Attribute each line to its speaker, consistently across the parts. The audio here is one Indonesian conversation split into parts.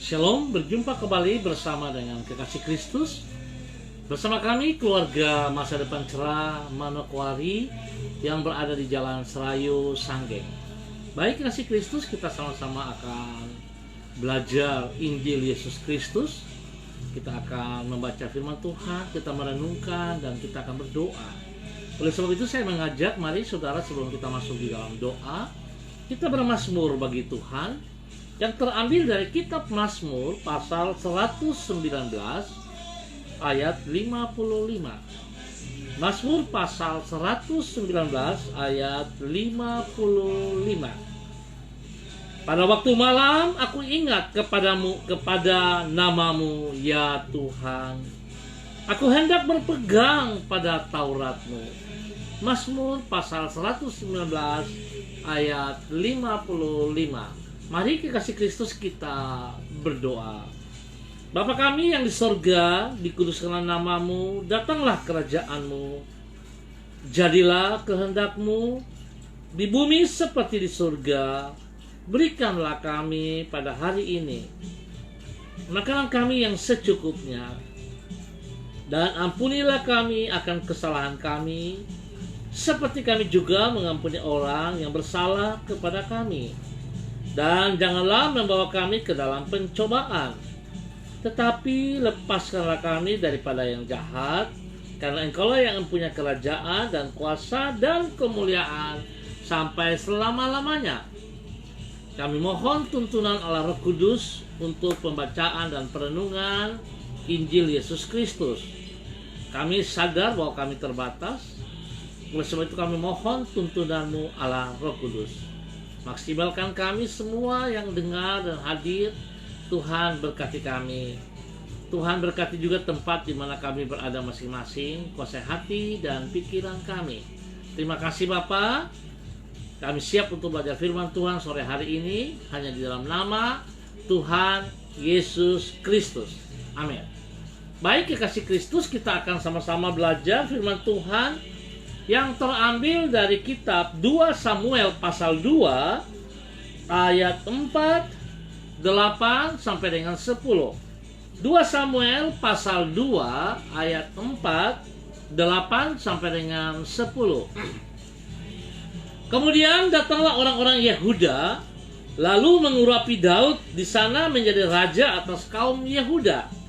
Speaker 1: Shalom, berjumpa kembali bersama dengan kekasih Kristus. Bersama kami keluarga Masa Depan Cerah Manokwari yang berada di Jalan Serayu, Sanggeng. Baik kekasih Kristus, kita sama-sama akan belajar Injil Yesus Kristus. Kita akan membaca firman Tuhan, kita merenungkan, dan kita akan berdoa. Oleh sebab itu saya mengajak, mari saudara, sebelum kita masuk di dalam doa, kita bermazmur bagi Tuhan yang terambil dari kitab Mazmur pasal 119 ayat 55. Mazmur pasal 119 ayat 55. Pada waktu malam aku ingat kepadamu, kepada namamu ya Tuhan. Aku hendak berpegang pada Tauratmu. Mazmur pasal 119 ayat 55. Mari kekasih Kristus kita berdoa. Bapa kami yang di sorga, dikuduskanlah namamu, datanglah kerajaanmu, jadilah kehendakmu di bumi seperti di surga. Berikanlah kami pada hari ini makanan kami yang secukupnya, dan ampunilah kami akan kesalahan kami, seperti kami juga mengampuni orang yang bersalah kepada kami. Dan janganlah membawa kami ke dalam pencobaan, tetapi lepaskanlah kami daripada yang jahat, karena Engkaulah yang mempunyai kerajaan dan kuasa dan kemuliaan sampai selama-lamanya. Kami mohon tuntunan Allah Roh Kudus untuk pembacaan dan perenungan Injil Yesus Kristus. Kami sadar bahwa kami terbatas, oleh sebab itu kami mohon tuntunan-Mu Allah Roh Kudus. Maksimalkan kami semua yang dengar dan hadir. Tuhan berkati kami. Tuhan berkati juga tempat di mana kami berada masing-masing. Kuasai hati dan pikiran kami. Terima kasih Bapa. Kami siap untuk belajar firman Tuhan sore hari ini hanya di dalam nama Tuhan Yesus Kristus. Amin. Baik kekasih Kristus, kita akan sama-sama belajar firman Tuhan yang terambil dari kitab 2 Samuel pasal 2 ayat 4, 8 sampai dengan 10. 2 Samuel pasal 2 ayat 4, 8 sampai dengan 10. Kemudian datanglah orang-orang Yehuda lalu mengurapi Daud di sana menjadi raja atas kaum Yehuda.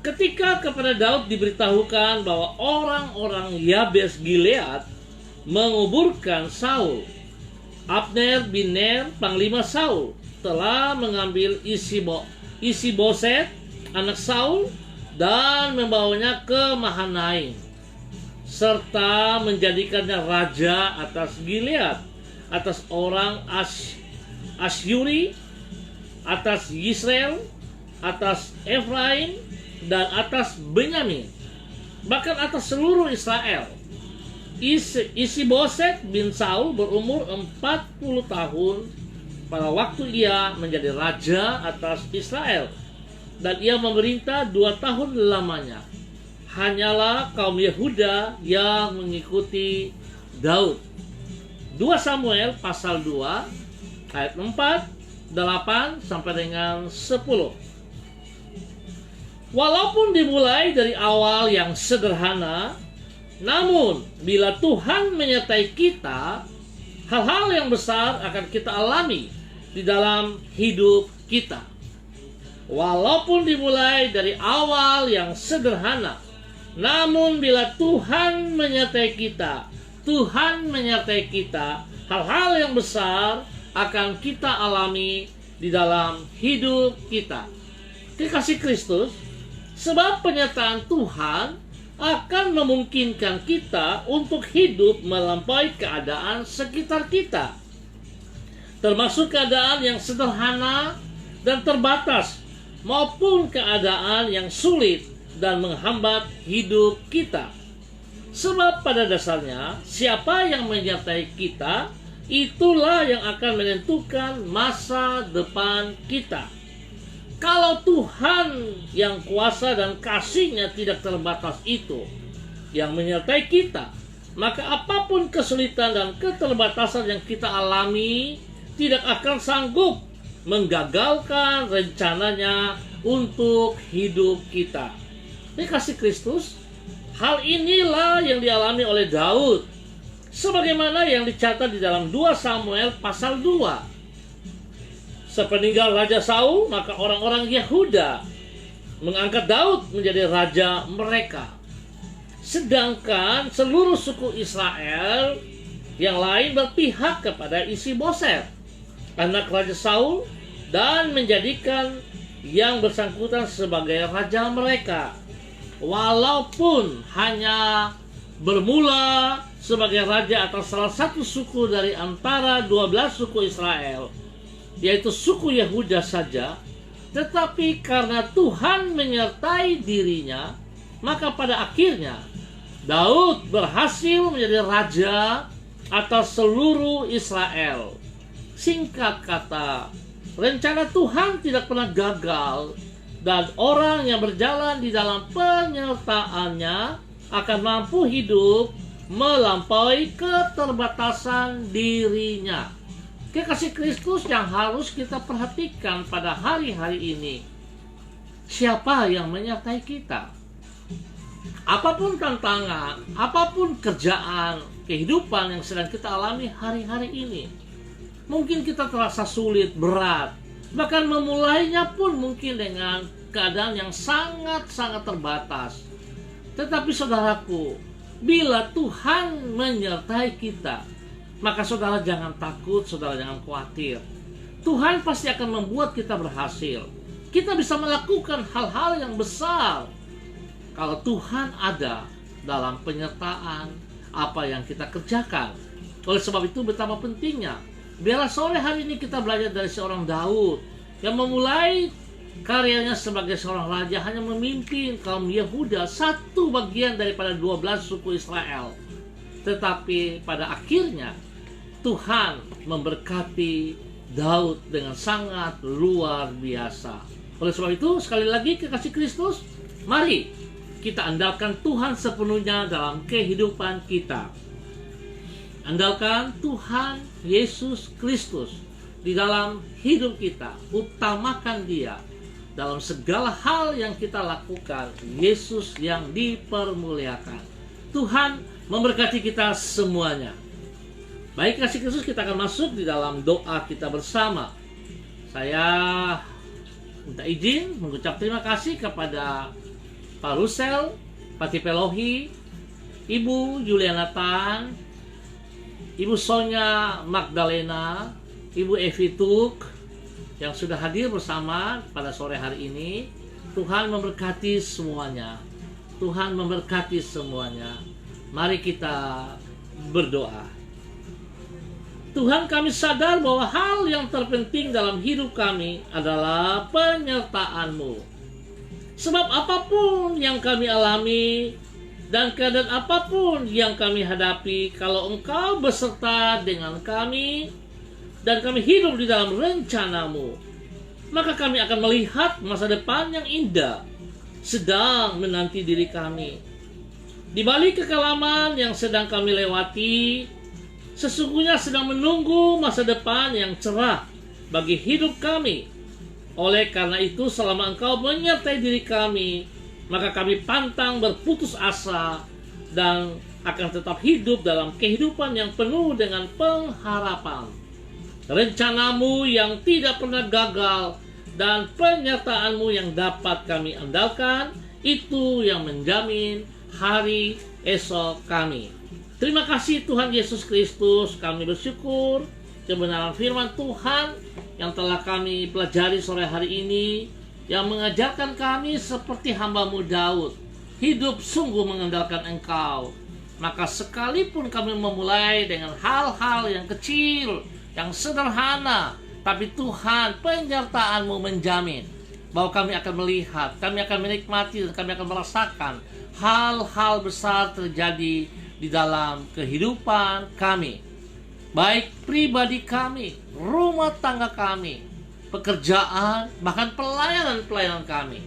Speaker 1: Ketika kepada Daud diberitahukan bahwa orang-orang Yabes Gilead menguburkan Saul, Abner bin Ner, panglima Saul, telah mengambil Isi-Boset, anak Saul, dan membawanya ke Mahanaim, serta menjadikannya raja atas Gilead, atas orang Asyuri, atas Yisrael, atas Efraim, dan atas Benyamin, bahkan atas seluruh Israel. Isi-Boset bin Saul berumur 40 tahun pada waktu ia menjadi raja atas Israel, dan ia memerintah 2 tahun lamanya. Hanyalah kaum Yehuda yang mengikuti Daud. 2 Samuel pasal 2 ayat 4, 8 sampai dengan 10. Walaupun dimulai dari awal yang sederhana, namun bila Tuhan menyertai kita, hal-hal yang besar akan kita alami di dalam hidup kita. Walaupun dimulai dari awal yang sederhana, namun bila Tuhan menyertai kita, hal-hal yang besar akan kita alami di dalam hidup kita. Kekasih Kristus, sebab penyertaan Tuhan akan memungkinkan kita untuk hidup melampaui keadaan sekitar kita, termasuk keadaan yang sederhana dan terbatas, maupun keadaan yang sulit dan menghambat hidup kita. Sebab pada dasarnya, siapa yang menyertai kita, itulah yang akan menentukan masa depan kita. Kalau Tuhan yang kuasa dan kasih-Nya tidak terbatas itu yang menyertai kita, maka apapun kesulitan dan keterbatasan yang kita alami tidak akan sanggup menggagalkan rencananya untuk hidup kita. Ini kasih Kristus, hal inilah yang dialami oleh Daud, sebagaimana yang dicatat di dalam 2 Samuel pasal 2. Sepeninggal Raja Saul, maka orang-orang Yehuda mengangkat Daud menjadi raja mereka. Sedangkan seluruh suku Israel yang lain berpihak kepada Isi-Boset, anak Raja Saul, dan menjadikan yang bersangkutan sebagai raja mereka. Walaupun hanya bermula sebagai raja atas salah satu suku dari antara 12 suku Israel, yaitu suku Yehuda saja, tetapi karena Tuhan menyertai dirinya, maka pada akhirnya Daud berhasil menjadi raja atas seluruh Israel. Singkat kata, rencana Tuhan tidak pernah gagal, dan orang yang berjalan di dalam penyertaannya akan mampu hidup melampaui keterbatasan dirinya. Kekasih Kristus yang harus kita perhatikan pada hari-hari ini, siapa yang menyertai kita? Apapun tantangan, apapun kerjaan, kehidupan yang sedang kita alami hari-hari ini, mungkin kita terasa sulit, berat, bahkan memulainya pun mungkin dengan keadaan yang sangat-sangat terbatas. Tetapi saudaraku, bila Tuhan menyertai kita, maka saudara jangan takut, saudara jangan khawatir. Tuhan pasti akan membuat kita berhasil. Kita bisa melakukan hal-hal yang besar kalau Tuhan ada dalam penyertaan apa yang kita kerjakan. Oleh sebab itu betapa pentingnya, biarlah sore hari ini kita belajar dari seorang Daud yang memulai karyanya sebagai seorang raja hanya memimpin kaum Yehuda, satu bagian daripada 12 suku Israel. Tetapi pada akhirnya Tuhan memberkati Daud dengan sangat luar biasa. Oleh sebab itu, sekali lagi kekasih Kristus, mari kita andalkan Tuhan sepenuhnya dalam kehidupan kita. Andalkan Tuhan Yesus Kristus di dalam hidup kita. Utamakan Dia dalam segala hal yang kita lakukan. Yesus yang dipermuliakan. Tuhan memberkati kita semuanya. Baik kasih Kristus, kita akan masuk di dalam doa kita bersama. Saya minta izin mengucap terima kasih kepada Pak Rusel, Pak Tipelohi, Ibu Juliana Tan, Ibu Sonya Magdalena, Ibu Evi Tuk yang sudah hadir bersama pada sore hari ini. Tuhan memberkati semuanya. Tuhan memberkati semuanya. Mari kita berdoa. Tuhan, kami sadar bahwa hal yang terpenting dalam hidup kami adalah penyertaan-Mu. Sebab apapun yang kami alami dan keadaan apapun yang kami hadapi, kalau Engkau beserta dengan kami dan kami hidup di dalam rencana-Mu, maka kami akan melihat masa depan yang indah sedang menanti diri kami. Di balik kekelaman yang sedang kami lewati, sesungguhnya sedang menunggu masa depan yang cerah bagi hidup kami. Oleh karena itu, selama Engkau menyertai diri kami, maka kami pantang berputus asa dan akan tetap hidup dalam kehidupan yang penuh dengan pengharapan. Rencana-Mu yang tidak pernah gagal dan penyertaan-Mu yang dapat kami andalkan, itu yang menjamin hari esok kami. Terima kasih Tuhan Yesus Kristus, kami bersyukur kebenaran firman Tuhan yang telah kami pelajari sore hari ini, yang mengajarkan kami seperti hamba-Mu Daud, hidup sungguh mengandalkan Engkau. Maka sekalipun kami memulai dengan hal-hal yang kecil, yang sederhana, tapi Tuhan penyertaan-Mu menjamin bahwa kami akan melihat, kami akan menikmati, dan kami akan merasakan hal-hal besar terjadi di dalam kehidupan kami, baik pribadi kami, rumah tangga kami, pekerjaan, bahkan pelayanan-pelayanan kami.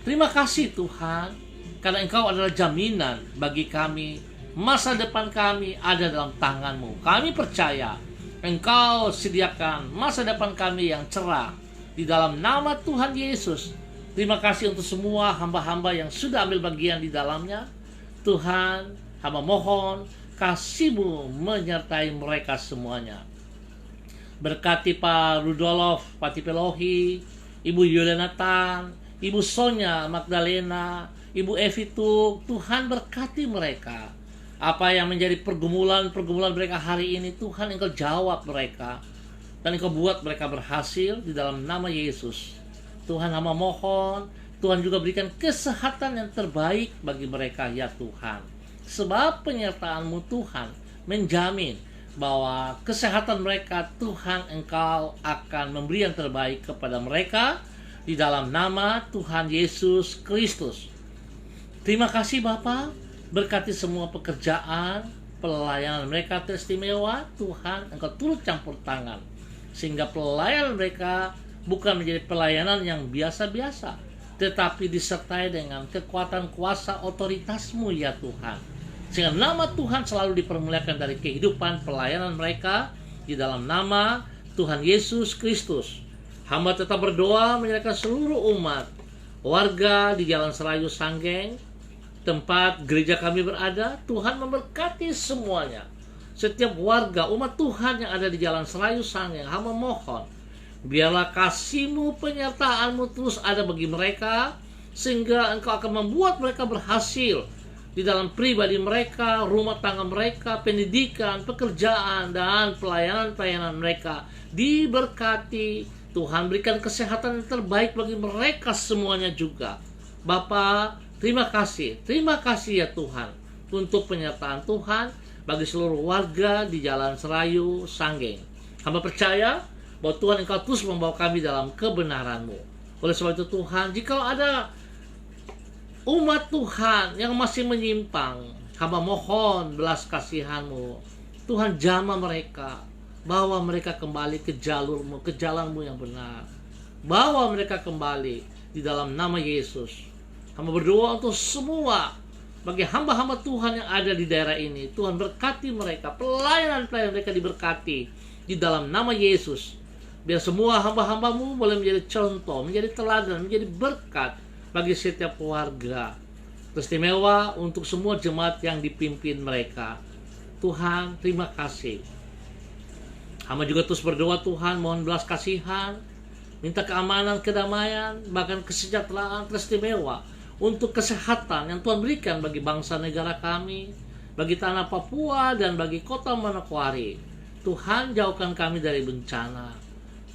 Speaker 1: Terima kasih Tuhan, karena Engkau adalah jaminan bagi kami. Masa depan kami ada dalam tangan-Mu. Kami percaya Engkau sediakan masa depan kami yang cerah di dalam nama Tuhan Yesus. Terima kasih untuk semua hamba-hamba yang sudah ambil bagian di dalamnya. Tuhan, hamba mohon kasih-Mu menyertai mereka semuanya. Berkati Pak Rudolf Patipelohi, Ibu Yolenatan, Ibu Sonya Magdalena, Ibu Evituk. Tuhan berkati mereka. Apa yang menjadi pergumulan mereka hari ini, Tuhan Engkau jawab mereka. Dan Engkau buat mereka berhasil di dalam nama Yesus. Tuhan, hamba mohon, Tuhan juga berikan kesehatan yang terbaik bagi mereka ya Tuhan. Sebab penyertaan-Mu Tuhan menjamin bahwa kesehatan mereka, Tuhan Engkau akan memberi yang terbaik kepada mereka di dalam nama Tuhan Yesus Kristus. Terima kasih Bapa, berkati semua pekerjaan, pelayanan mereka teristimewa. Tuhan, Engkau turut campur tangan sehingga pelayanan mereka bukan menjadi pelayanan yang biasa-biasa, tetapi disertai dengan kekuatan kuasa otoritas-Mu ya Tuhan, sehingga nama Tuhan selalu dipermuliakan dari kehidupan pelayanan mereka di dalam nama Tuhan Yesus Kristus. Hamba tetap berdoa menyerahkan seluruh umat, warga di Jalan Serayu Sanggeng, tempat gereja kami berada. Tuhan memberkati semuanya. Setiap warga umat Tuhan yang ada di Jalan Serayu Sanggeng, hamba mohon, biarlah kasih-Mu, penyertaan-Mu terus ada bagi mereka, sehingga Engkau akan membuat mereka berhasil di dalam pribadi mereka, rumah tangga mereka, pendidikan, pekerjaan, dan pelayanan-pelayanan mereka diberkati. Tuhan berikan kesehatan yang terbaik bagi mereka semuanya juga. Bapa, terima kasih ya Tuhan untuk penyertaan Tuhan bagi seluruh warga di Jalan Serayu Sanggeng. Hamba percaya bahwa Tuhan Engkau terus membawa kami dalam kebenaran-Mu. Oleh sebab itu Tuhan, jika ada umat Tuhan yang masih menyimpang, hamba mohon belas kasihan-Mu. Tuhan jamah mereka, bawa mereka kembali ke jalur-Mu, ke jalan-Mu yang benar. Bawa mereka kembali di dalam nama Yesus. Hamba berdoa untuk semua bagi hamba-hamba Tuhan yang ada di daerah ini. Tuhan berkati mereka, pelayanan-pelayanan mereka diberkati di dalam nama Yesus. Biar semua hamba-hamba-Mu boleh menjadi contoh, menjadi teladan, menjadi berkat bagi setiap keluarga. Istimewa untuk semua jemaat yang dipimpin mereka. Tuhan, terima kasih. Hamba juga terus berdoa Tuhan, mohon belas kasihan, minta keamanan, kedamaian, bahkan kesejahteraan teristimewa untuk kesehatan yang Tuhan berikan bagi bangsa negara kami, bagi tanah Papua dan bagi kota Manokwari. Tuhan, jauhkan kami dari bencana.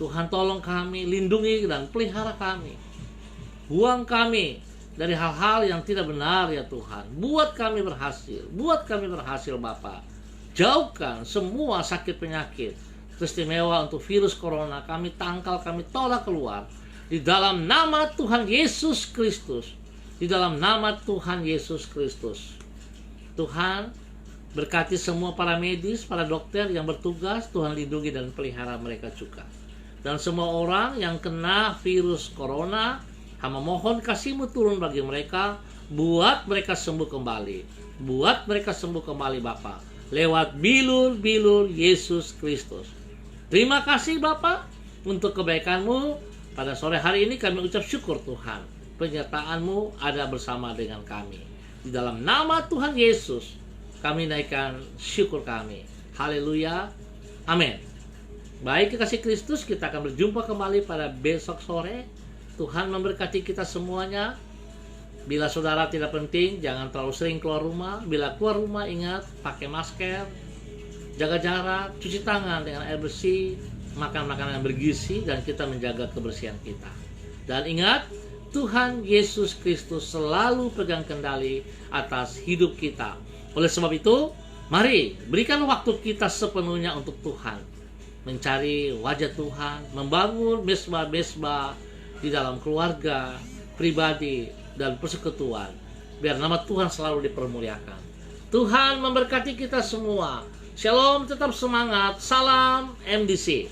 Speaker 1: Tuhan, tolong kami, lindungi dan pelihara kami. Buang kami dari hal-hal yang tidak benar ya Tuhan. Buat kami berhasil Bapa. Jauhkan semua sakit penyakit teristimewa untuk virus corona. Kami tangkal, kami tolak keluar di dalam nama Tuhan Yesus Kristus. Di dalam nama Tuhan Yesus Kristus. Tuhan, berkati semua para medis, para dokter yang bertugas. Tuhan, lindungi dan pelihara mereka juga. Dan semua orang yang kena virus corona, hamba mohon kasih-Mu turun bagi mereka, buat mereka sembuh kembali. Buat mereka sembuh kembali Bapa, lewat bilur-bilur Yesus Kristus. Terima kasih Bapa untuk kebaikan-Mu. Pada sore hari ini kami ucap syukur Tuhan. Penyertaan-Mu ada bersama dengan kami. Di dalam nama Tuhan Yesus kami naikkan syukur kami. Haleluya. Amin. Baik kekasih Kristus, kita akan berjumpa kembali pada besok sore. Tuhan memberkati kita semuanya. Bila saudara tidak penting, jangan terlalu sering keluar rumah. Bila keluar rumah, ingat pakai masker, jaga jarak, cuci tangan dengan air bersih, makan makanan yang bergizi, dan kita menjaga kebersihan kita. Dan ingat, Tuhan Yesus Kristus selalu pegang kendali atas hidup kita. Oleh sebab itu, mari berikan waktu kita sepenuhnya untuk Tuhan, mencari wajah Tuhan, membangun mesbah-mesbah di dalam keluarga, pribadi, dan persekutuan, biar nama Tuhan selalu dipermuliakan. Tuhan memberkati kita semua. Shalom, tetap semangat. Salam MDC.